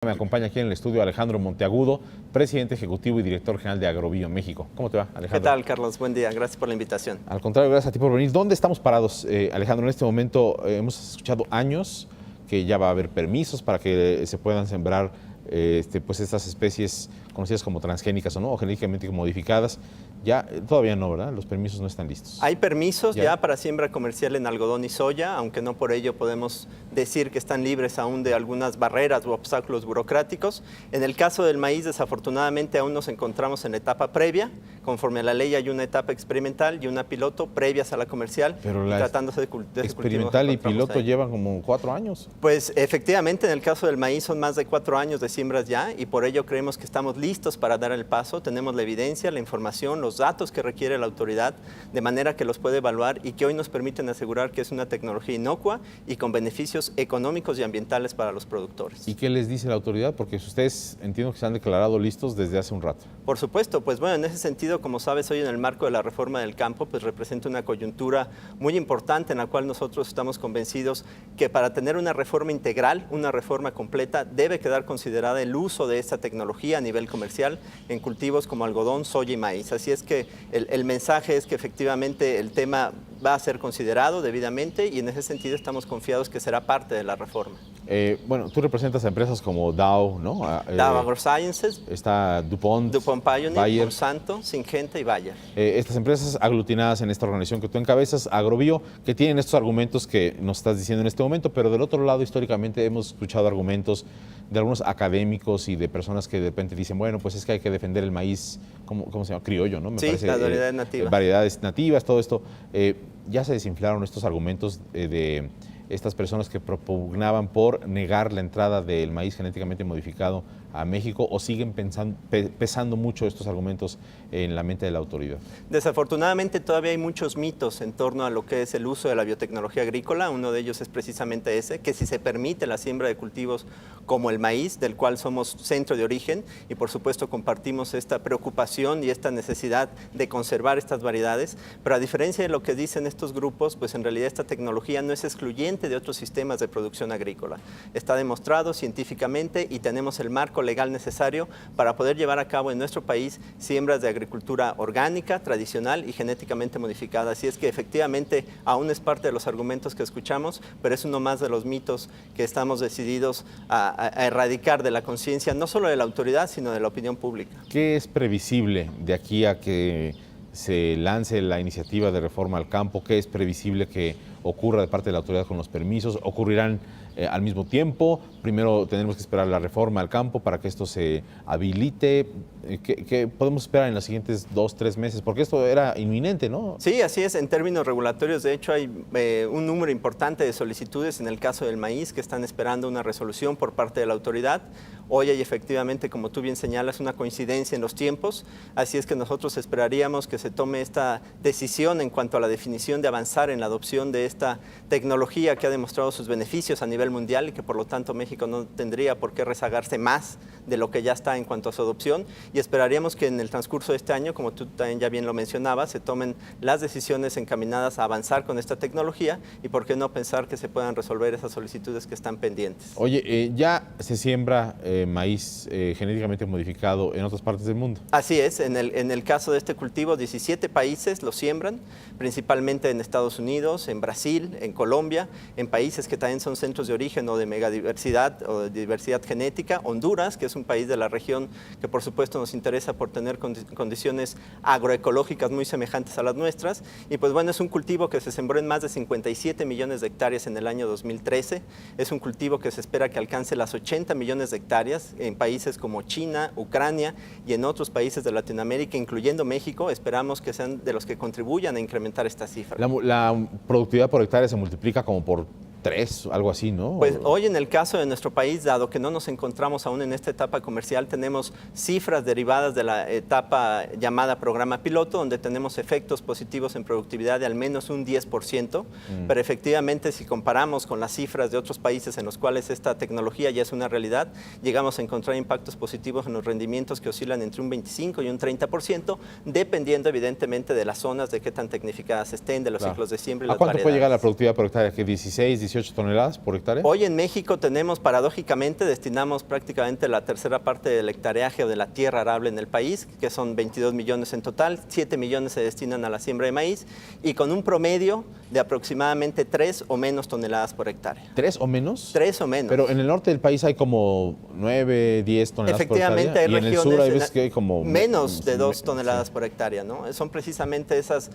Me acompaña aquí en el estudio Alejandro Monteagudo, presidente ejecutivo y director general de Agrobio México. ¿Cómo te va, Alejandro? ¿Qué tal, Carlos? Buen día, gracias por la invitación. Al contrario, gracias a ti por venir. ¿Dónde estamos parados, Alejandro? En este momento hemos escuchado años que ya va a haber permisos para que se puedan sembrar pues estas especies conocidas como transgénicas o no, o genéticamente modificadas. Ya, todavía no, ¿verdad? Los permisos no están listos. Hay permisos ya para siembra comercial en algodón y soya, aunque no por ello podemos decir que están libres aún de algunas barreras u obstáculos burocráticos. En el caso del maíz, desafortunadamente, aún nos encontramos en la etapa previa. Conforme a la ley hay una etapa experimental y una piloto previas a la comercial. Pero la tratándose de experimental y piloto ahí llevan como 4 años. Pues efectivamente, en el caso del maíz son más de 4 años de siembras ya, y por ello creemos que estamos listos para dar el paso. Tenemos la evidencia, la información, los datos que requiere la autoridad, de manera que los puede evaluar y que hoy nos permiten asegurar que es una tecnología inocua y con beneficios económicos y ambientales para los productores. ¿Y qué les dice la autoridad? Porque ustedes entiendo que se han declarado listos desde hace un rato. Por supuesto, pues bueno, en ese sentido, como sabes, hoy en el marco de la reforma del campo, pues representa una coyuntura muy importante en la cual nosotros estamos convencidos que para tener una reforma integral, una reforma completa, debe quedar considerada el uso de esta tecnología a nivel comercial en cultivos como algodón, soya y maíz. Así es que el mensaje es que efectivamente el tema va a ser considerado debidamente y en ese sentido estamos confiados que será parte de la reforma. Bueno, tú representas a empresas como Dow, ¿no? Dow AgroSciences, está DuPont Pioneer, Bayer, Monsanto, Syngenta y Bayer. Estas empresas aglutinadas en esta organización que tú encabezas, Agrobio, que tienen estos argumentos que nos estás diciendo en este momento, pero del otro lado, históricamente hemos escuchado argumentos de algunos académicos y de personas que de repente dicen, bueno, pues es que hay que defender el maíz, ¿cómo se llama? Criollo, ¿no? Sí, parece, las variedades nativas. Variedades nativas, todo esto. Ya se desinflaron estos argumentos de estas personas que propugnaban por negar la entrada del maíz genéticamente modificado a México, o siguen pesando mucho estos argumentos en la mente de la autoridad? Desafortunadamente todavía hay muchos mitos en torno a lo que es el uso de la biotecnología agrícola. Uno de ellos es precisamente ese, que si se permite la siembra de cultivos como el maíz, del cual somos centro de origen, y por supuesto compartimos esta preocupación y esta necesidad de conservar estas variedades, pero a diferencia de lo que dicen estos grupos, pues en realidad esta tecnología no es excluyente de otros sistemas de producción agrícola. Está demostrado científicamente y tenemos el marco legal necesario para poder llevar a cabo en nuestro país siembras de agricultura orgánica, tradicional y genéticamente modificada. Así es que efectivamente aún es parte de los argumentos que escuchamos, pero es uno más de los mitos que estamos decididos a erradicar de la conciencia, no solo de la autoridad, sino de la opinión pública. ¿Qué es previsible de aquí a que se lance la iniciativa de reforma al campo? ¿Qué es previsible que ocurra de parte de la autoridad con los permisos? ¿Ocurrirán al mismo tiempo? Primero tendremos que esperar la reforma al campo para que esto se habilite. ¿Qué podemos esperar en los siguientes 2, 3 meses? Porque esto era inminente, ¿no? Sí, así es. En términos regulatorios, de hecho, hay un número importante de solicitudes en el caso del maíz que están esperando una resolución por parte de la autoridad. Hoy hay efectivamente, como tú bien señalas, una coincidencia en los tiempos. Así es que nosotros esperaríamos que se tome esta decisión en cuanto a la definición de avanzar en la adopción de esta tecnología que ha demostrado sus beneficios a nivel mundial y que por lo tanto México no tendría por qué rezagarse más de lo que ya está en cuanto a su adopción, y esperaríamos que en el transcurso de este año, como tú también ya bien lo mencionabas, se tomen las decisiones encaminadas a avanzar con esta tecnología y por qué no pensar que se puedan resolver esas solicitudes que están pendientes. Oye, ya se siembra maíz genéticamente modificado en otras partes del mundo. Así es, en el caso de este cultivo 17 países lo siembran, principalmente en Estados Unidos, en Brasil, en Colombia, en países que también son centros de origen o de megadiversidad o de diversidad genética. Honduras, que es un país de la región que por supuesto nos interesa por tener condiciones agroecológicas muy semejantes a las nuestras, y pues bueno, es un cultivo que se sembró en más de 57 millones de hectáreas en el año 2013, es un cultivo que se espera que alcance las 80 millones de hectáreas en países como China, Ucrania y en otros países de Latinoamérica, incluyendo México. Esperamos que sean de los que contribuyan a incrementar esta cifra. La productividad por hectárea se multiplica como por 3, algo así, ¿no? Pues hoy en el caso de nuestro país, dado que no nos encontramos aún en esta etapa comercial, tenemos cifras derivadas de la etapa llamada programa piloto, donde tenemos efectos positivos en productividad de al menos un 10%, pero efectivamente si comparamos con las cifras de otros países en los cuales esta tecnología ya es una realidad, llegamos a encontrar impactos positivos en los rendimientos que oscilan entre un 25 y un 30%, dependiendo evidentemente de las zonas, de qué tan tecnificadas estén, de los ciclos de siembra y las variedades. ¿A cuánto puede llegar la productividad por hectárea? ¿Que 16, 18 toneladas por hectárea. Hoy en México tenemos, paradójicamente, destinamos prácticamente la tercera parte del hectareaje o de la tierra arable en el país, que son 22 millones en total, 7 millones se destinan a la siembra de maíz y con un promedio de aproximadamente 3 o menos toneladas por hectárea. ¿3 o menos? 3 o menos. Pero en el norte del país hay como 9, 10 toneladas por hectárea. Efectivamente, hay y regiones en el sur hay veces que hay como menos de 2 toneladas por hectárea, ¿no? Son precisamente esas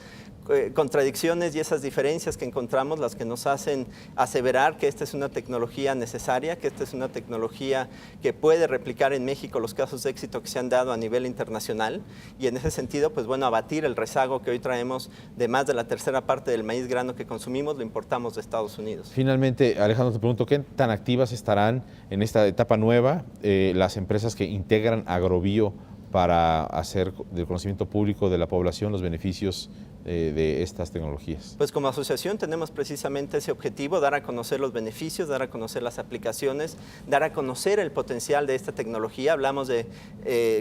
contradicciones y esas diferencias que encontramos las que nos hacen aseverar que esta es una tecnología necesaria, que esta es una tecnología que puede replicar en México los casos de éxito que se han dado a nivel internacional y en ese sentido, pues bueno, abatir el rezago que hoy traemos de más de la tercera parte del maíz grano que consumimos, lo importamos de Estados Unidos. Finalmente, Alejandro, te pregunto, ¿qué tan activas estarán en esta etapa nueva las empresas que integran Agrobio para hacer del conocimiento público de la población los beneficios de estas tecnologías? Pues como asociación tenemos precisamente ese objetivo, dar a conocer los beneficios, dar a conocer las aplicaciones, dar a conocer el potencial de esta tecnología. Hablamos de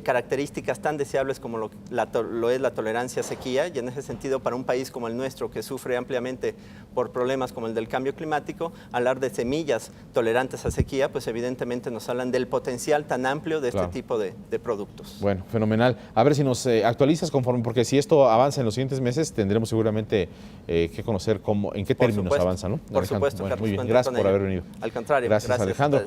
características tan deseables como lo es la tolerancia a sequía y en ese sentido para un país como el nuestro que sufre ampliamente por problemas como el del cambio climático, hablar de semillas tolerantes a sequía, pues evidentemente nos hablan del potencial tan amplio de este tipo de productos. Bueno, fenomenal. A ver si nos actualizas conforme, porque si esto avanza en los siguientes meses, tendremos seguramente que conocer en qué términos avanza, ¿no? Por supuesto, bueno, Carlos, muy bien, gracias por haber venido. Al contrario, gracias Alejandro.